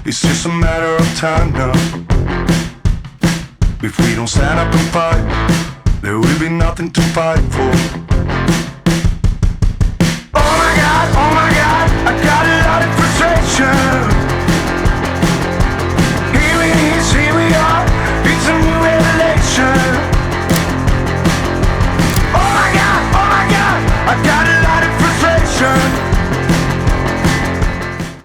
It's just a matter of time now. If we don't stand up and fight, there will be nothing to fight for. Oh my God, I got a lot of frustration.